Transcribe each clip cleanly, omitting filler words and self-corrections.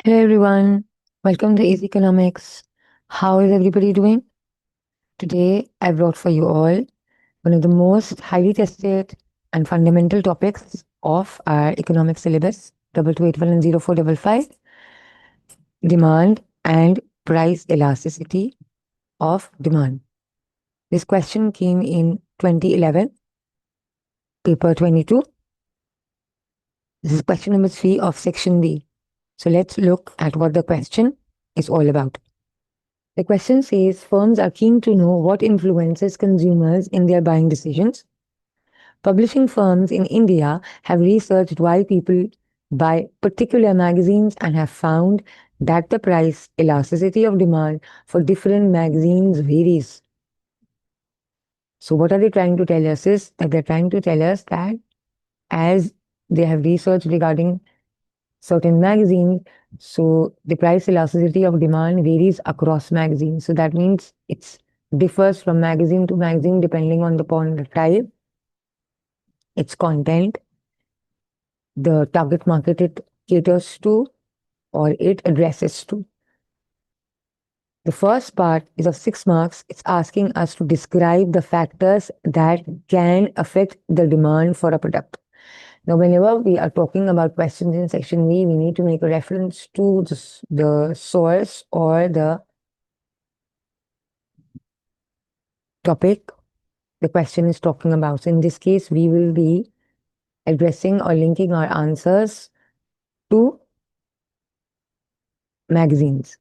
Hey everyone, welcome to Easy Economics. How is everybody doing? Today I brought for you all one of the most highly tested and fundamental topics of our economic syllabus, 2281 and 0455, demand and price elasticity of demand. This question came in 2011, paper 22. This is question number 3 of section B. So let's look at what the question is all about. The question says firms are keen to know what influences consumers in their buying decisions. Publishing firms in India have researched why people buy particular magazines and have found that the price elasticity of demand for different magazines varies. So, what are they trying to tell us is that they're trying to tell us that as they have researched regarding certain magazines, so the price elasticity of demand varies across magazines. So that means it differs from magazine to magazine depending on the type, its content, the target market it caters to or it addresses to. The first part is of 6 marks. It's asking us to describe the factors that can affect the demand for a product. Now, whenever we are talking about questions in section B, we need to make a reference to the source or the topic the question is talking about. So in this case, we will be addressing or linking our answers to magazines.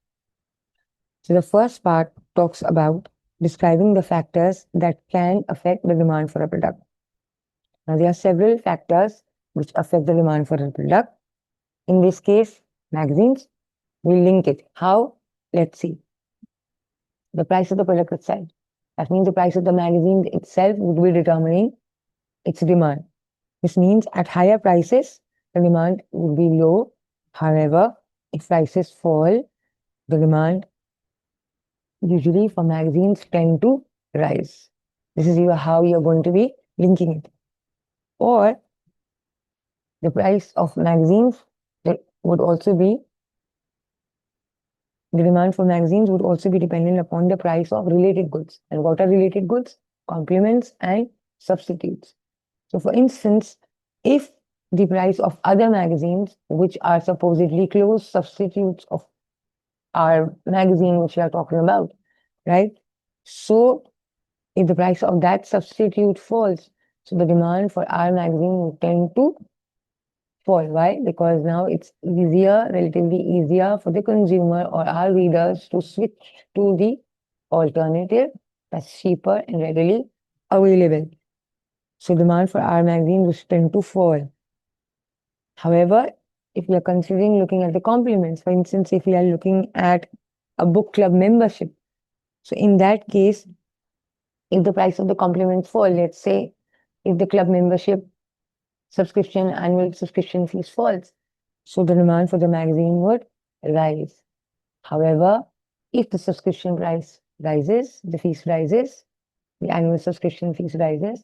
So the first part talks about describing the factors that can affect the demand for a product. Now, there are several factors which affect the demand for a product. In this case, magazines, we link it. How? Let's see. The price of the product itself. That means the price of the magazine itself would be determining its demand. This means at higher prices, the demand would be low. However, if prices fall, the demand usually for magazines tend to rise. This is how you're going to be linking it. Or the price of magazines would also be the demand for magazines would also be dependent upon the price of related goods. And what are related goods? Complements and substitutes. So, for instance, if the price of other magazines, which are supposedly close substitutes of our magazine, which we are talking about, right? So, if the price of that substitute falls, so the demand for our magazine would tend to fall. Why? Because now it's relatively easier for the consumer or our readers to switch to the alternative that's cheaper and readily available. So demand for our magazine would tend to fall. However, if we are considering looking at the complements, for instance, if we are looking at a book club membership, so in that case, if the price of the complements fall, let's say if the club membership annual subscription fees falls, so the demand for the magazine would rise. However, if the subscription price rises, the fees rises, the annual subscription fees rises,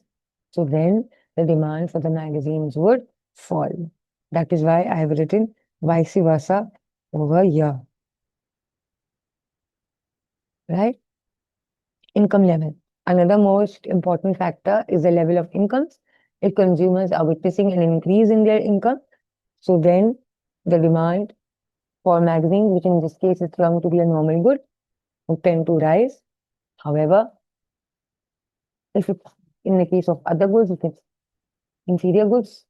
so then the demand for the magazines would fall. That is why I have written vice versa over here. Right? Income level. Another most important factor is the level of incomes. If consumers are witnessing an increase in their income, so then the demand for magazines, which in this case is termed to be a normal good, would tend to rise. However, if it's in the case of other goods, if it's inferior goods,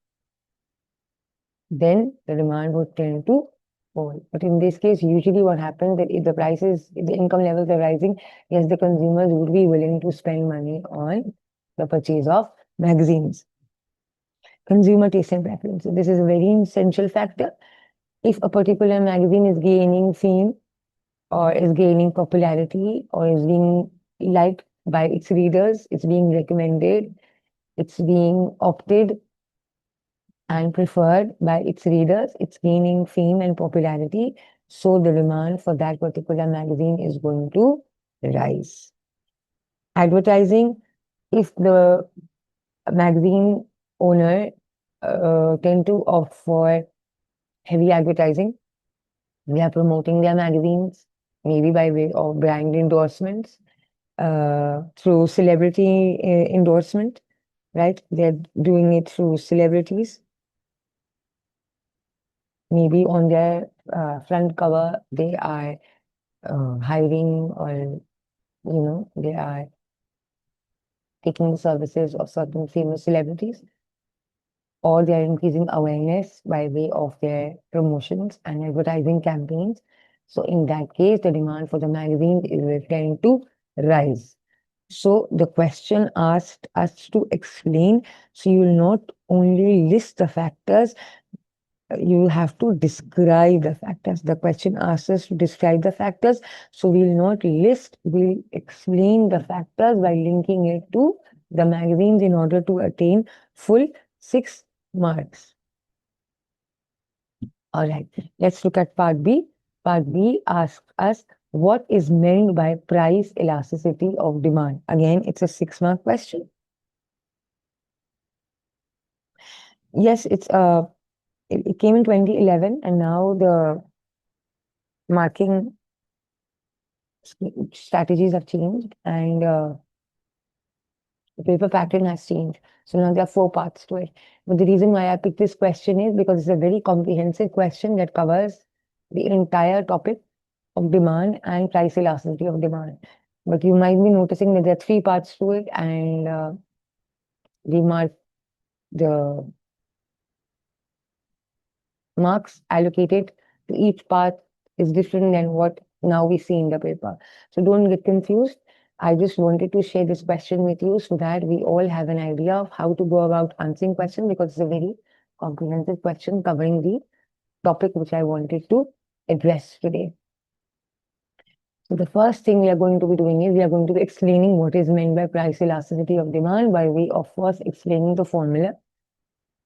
then the demand would tend to fall. But in this case, usually what happens that if the income levels are rising, yes, the consumers would be willing to spend money on the purchase of magazines. Consumer taste and preference. So this is a very essential factor. If a particular magazine is gaining fame or is gaining popularity or is being liked by its readers, it's being recommended, it's being opted and preferred by its readers, it's gaining fame and popularity. So the demand for that particular magazine is going to rise. Advertising, if the magazine owner tend to opt for heavy advertising, They are promoting their magazines, maybe by way of brand endorsements, through celebrity endorsement, right? They're doing it through celebrities. Maybe on their front cover, they are hiring, or, they are taking the services of certain famous celebrities, or they are increasing awareness by way of their promotions and advertising campaigns. So in that case, the demand for the magazine will tend to rise. So the question asked us to explain. So you will not only list the factors, you have to describe the factors. The question asks us to describe the factors. So we'll not list, we'll explain the factors by linking it to the magazines in order to attain full 6 marks. All right, let's look at part B. Part B asks us what is meant by price elasticity of demand. Again, it's a 6 mark question. Yes, it came in 2011, and now the marking strategies have changed, and the paper pattern has changed. So now there are 4 parts to it. But the reason why I picked this question is because it's a very comprehensive question that covers the entire topic of demand and price elasticity of demand. But you might be noticing that there are 3 parts to it, and the marks allocated to each part is different than what now we see in the paper. So don't get confused. I just wanted to share this question with you so that we all have an idea of how to go about answering question, because it's a very comprehensive question covering the topic which I wanted to address today. So the first thing we are going to be doing is we are going to be explaining what is meant by price elasticity of demand by way of first explaining the formula.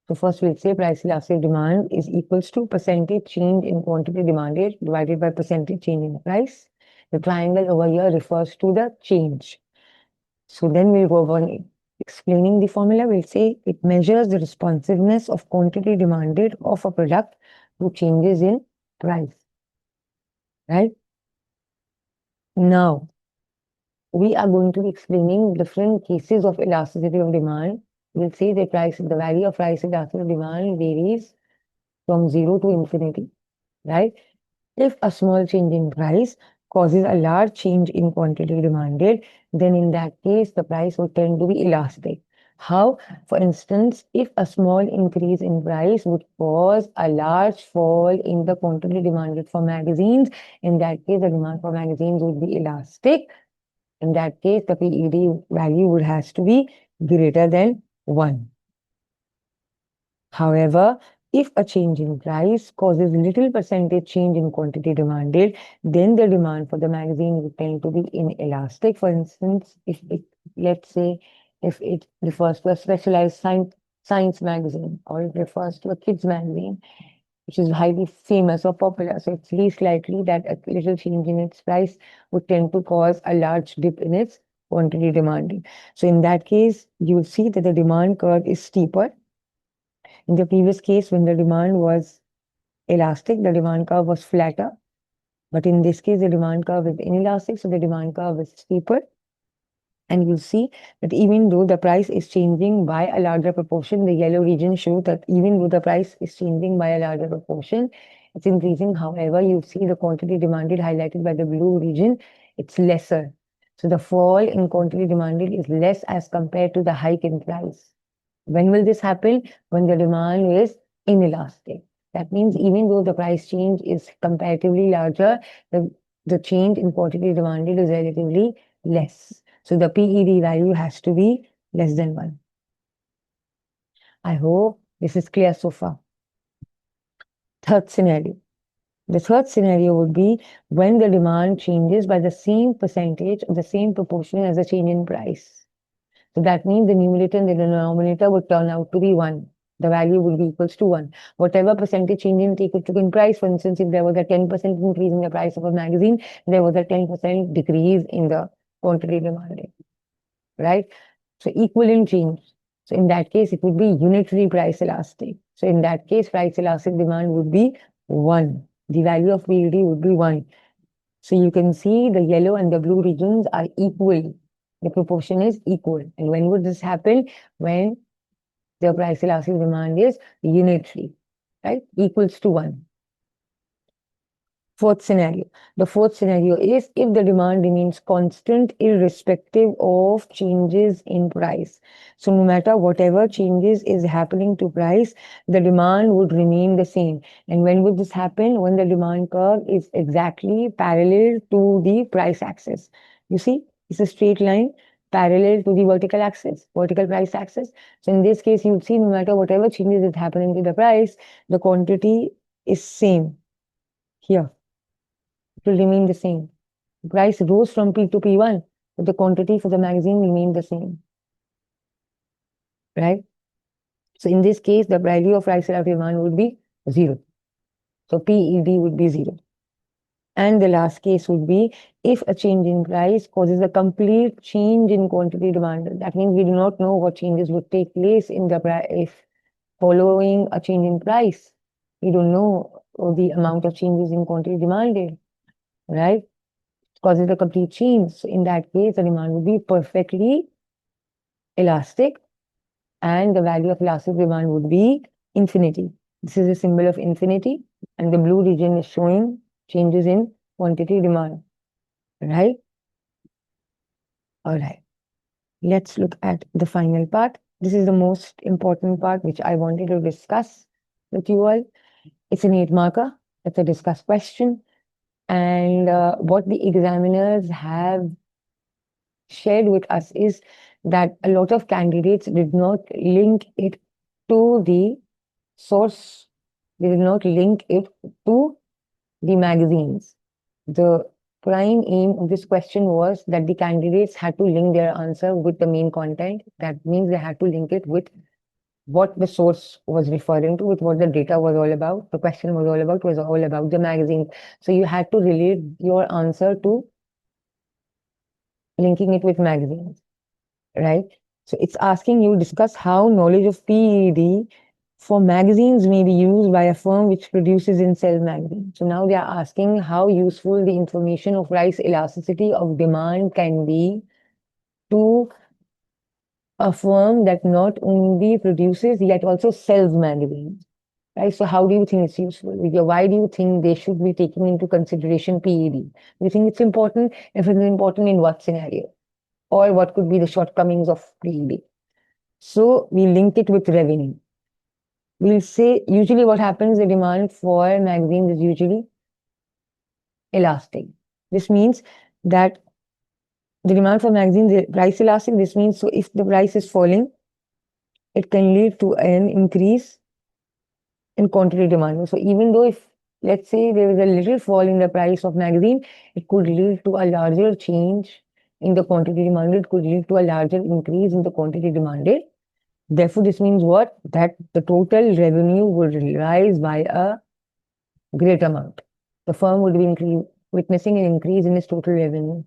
So first we'll say price elastic demand is equals to percentage change in quantity demanded divided by percentage change in price. The triangle over here refers to the change. So then we'll go on explaining the formula. We'll say it measures the responsiveness of quantity demanded of a product to changes in price. Right? Now, we are going to be explaining different cases of elasticity of demand. We'll say the value of price elasticity of demand varies from 0 to infinity, right? If a small change in price causes a large change in quantity demanded, then in that case, the price would tend to be elastic. How? For instance, if a small increase in price would cause a large fall in the quantity demanded for magazines, in that case, the demand for magazines would be elastic. In that case, the PED value would has to be greater than 1. However, if a change in price causes little percentage change in quantity demanded, then the demand for the magazine would tend to be inelastic. For instance, let's say, if it refers to a specialized science magazine, or it refers to a kids magazine, which is highly famous or popular, so it's least likely that a little change in its price would tend to cause a large dip in its quantity demanded. So in that case, you'll see that the demand curve is steeper. In the previous case, when the demand was elastic, the demand curve was flatter. But in this case, the demand curve is inelastic, so the demand curve is steeper. And you'll see that even though the price is changing by a larger proportion, the yellow region shows that even though the price is changing by a larger proportion, it's increasing. However, you see the quantity demanded highlighted by the blue region, it's lesser. So the fall in quantity demanded is less as compared to the hike in price. When will this happen? When the demand is inelastic. That means even though the price change is comparatively larger, the change in quantity demanded is relatively less. So the PED value has to be less than 1. I hope this is clear so far. Third scenario. The third scenario would be when the demand changes by the same percentage or the same proportion as the change in price. So that means the numerator and the denominator would turn out to be 1. The value would be equals to 1. Whatever percentage change in take it to in price, for instance, if there was a 10% increase in the price of a magazine, there was a 10% decrease in the quantity demanded, right? So equivalent change. So in that case, it would be unitary price elastic. So in that case, price elastic demand would be 1. the value of PED would be 1. So you can see the yellow and the blue regions are equal. The proportion is equal. And when would this happen? When the price elastic demand is unitary, right? Equals to 1. Fourth scenario. The fourth scenario is if the demand remains constant irrespective of changes in price. So no matter whatever changes is happening to price, the demand would remain the same. And when would this happen? When the demand curve is exactly parallel to the price axis. You see, it's a straight line parallel to the vertical axis, vertical price axis. So in this case, you'll see no matter whatever changes is happening to the price, the quantity is same here. It will remain the same. The price rose from P to P1, but the quantity for the magazine remained the same, right? So in this case, the value of price relative demand would be 0. So PED would be 0. And the last case would be if a change in price causes a complete change in quantity demanded. That means we do not know what changes would take place in the price if following a change in price. We don't know the amount of changes in quantity demanded, right? Causes a complete change. So in that case, the demand would be perfectly elastic and the value of elastic demand would be infinity. This is a symbol of infinity and the blue region is showing changes in quantity demand, right? All right. Let's look at the final part. This is the most important part which I wanted to discuss with you all. It's an 8 marker. It's a discuss question. And what the examiners have shared with us is that a lot of candidates did not link it to the source, they did not link it to the magazines. The prime aim of this question was that the candidates had to link their answer with the main content. That means they had to link it with what the source was referring to, with what the data was all about. The question was all about the magazines. So you had to relate your answer to linking it with magazines, right? So it's asking you discuss how knowledge of PED for magazines may be used by a firm which produces and sells magazines. So now they are asking how useful the information of price elasticity of demand can be to a firm that not only produces yet also sells magazines. Right? So how do you think it's useful? Why do you think they should be taking into consideration PED? Do you think it's important? If it's important, in what scenario? Or what could be the shortcomings of PED? So we link it with revenue. We'll say usually what happens, the demand for magazines is usually elastic. This means that the demand for magazines is price elastic. This means so if the price is falling, it can lead to an increase in quantity demand. So even though if let's say there is a little fall in the price of magazine, it could lead to a larger change in the quantity demanded, it could lead to a larger increase in the quantity demanded. Therefore, this means what? That the total revenue would rise by a great amount. The firm would be witnessing an increase in its total revenue,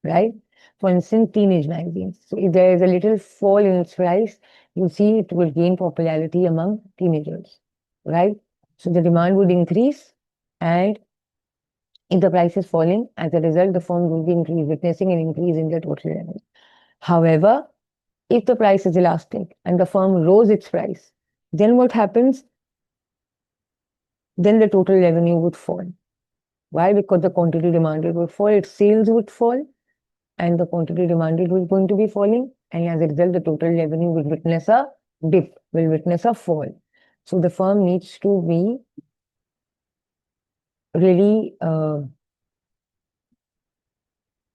right? For instance, teenage magazines. So if there is a little fall in its price, you see it will gain popularity among teenagers, right? So the demand would increase, and if the price is falling, as a result, the firm will be witnessing an increase in the total revenue. However, if the price is elastic and the firm rose its price, then what happens? Then the total revenue would fall. Why? Because the quantity demanded would fall, its sales would fall, and the quantity demanded was going to be falling. And as a result, the total revenue will witness a dip, will witness a fall. So the firm needs to be really,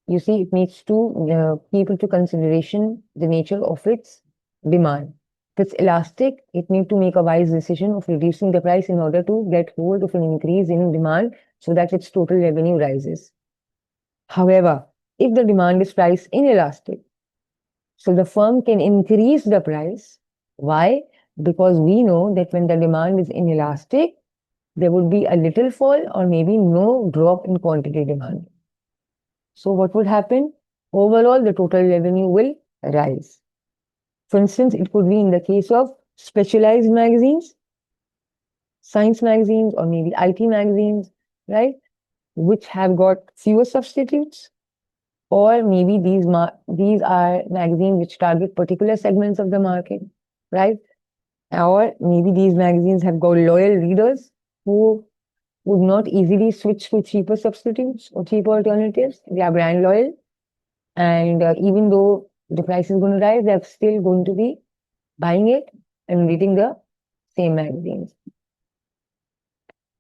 you see, it needs to keep into consideration the nature of its demand. If it's elastic, it needs to make a wise decision of reducing the price in order to get hold of an increase in demand so that its total revenue rises. However, if the demand is price inelastic, so the firm can increase the price. Why? Because we know that when the demand is inelastic, there would be a little fall or maybe no drop in quantity demand. So what would happen? Overall, the total revenue will rise. For instance, it could be in the case of specialized magazines, science magazines, or maybe IT magazines. right? Which have got fewer substitutes, or maybe these are magazines which target particular segments of the market, right? Or maybe these magazines have got loyal readers who would not easily switch to cheaper substitutes or cheaper alternatives. They are brand loyal, and even though the price is going to rise, they're still going to be buying it and reading the same magazines.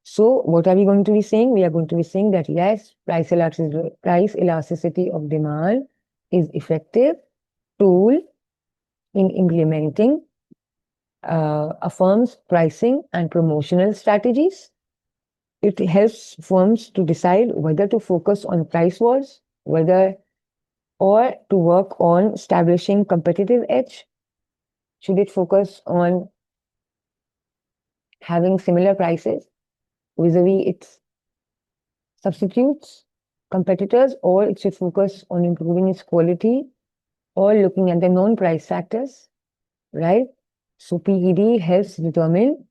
So what are we going to be saying? We are going to be saying that yes, price elasticity of demand is effective tool in implementing a firm's pricing and promotional strategies. It helps firms to decide whether to focus on price wars, whether or to work on establishing competitive edge. Should it focus on having similar prices vis-a-vis its substitutes, competitors, or it should focus on improving its quality or looking at the non-price factors, right? So PED helps determine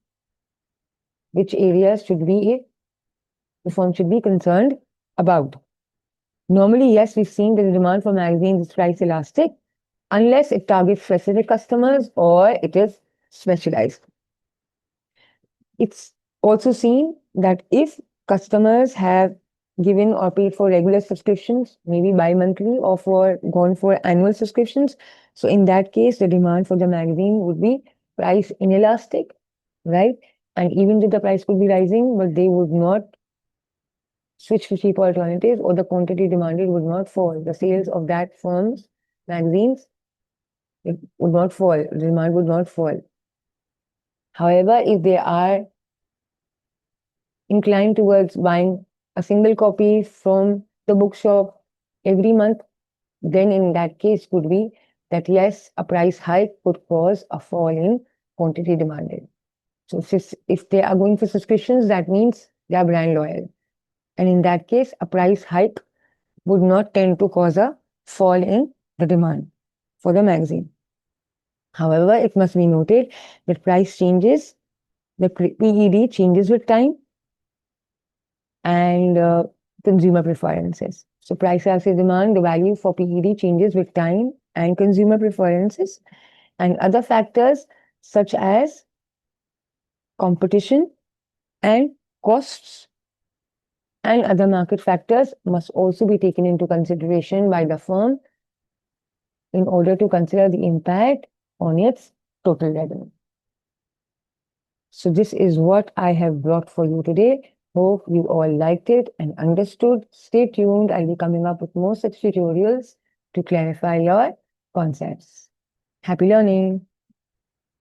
which areas the firm should be concerned about. Normally, yes, we've seen that the demand for magazines is price elastic unless it targets specific customers or it is specialized. It's also seen that if customers have given or paid for regular subscriptions, maybe bi-monthly or gone for annual subscriptions, so in that case, the demand for the magazine would be price inelastic, right? And even though the price could be rising, but they would not switch to cheaper alternatives, or the quantity demanded would not fall. The sales of that firm's magazines, it would not fall. The demand would not fall. However, if they are inclined towards buying a single copy from the bookshop every month, then in that case could be that yes, a price hike could cause a fall in quantity demanded. So if they are going for subscriptions, that means they are brand loyal. And in that case, a price hike would not tend to cause a fall in the demand for the magazine. However, it must be noted that price changes, the PED changes with time and consumer preferences. So price elastic demand, the value for PED changes with time and consumer preferences, and other factors such as competition and costs and other market factors must also be taken into consideration by the firm in order to consider the impact on its total revenue. So this is what I have brought for you today. Hope you all liked it and understood. Stay tuned. I'll be coming up with more such tutorials to clarify your concepts. Happy learning.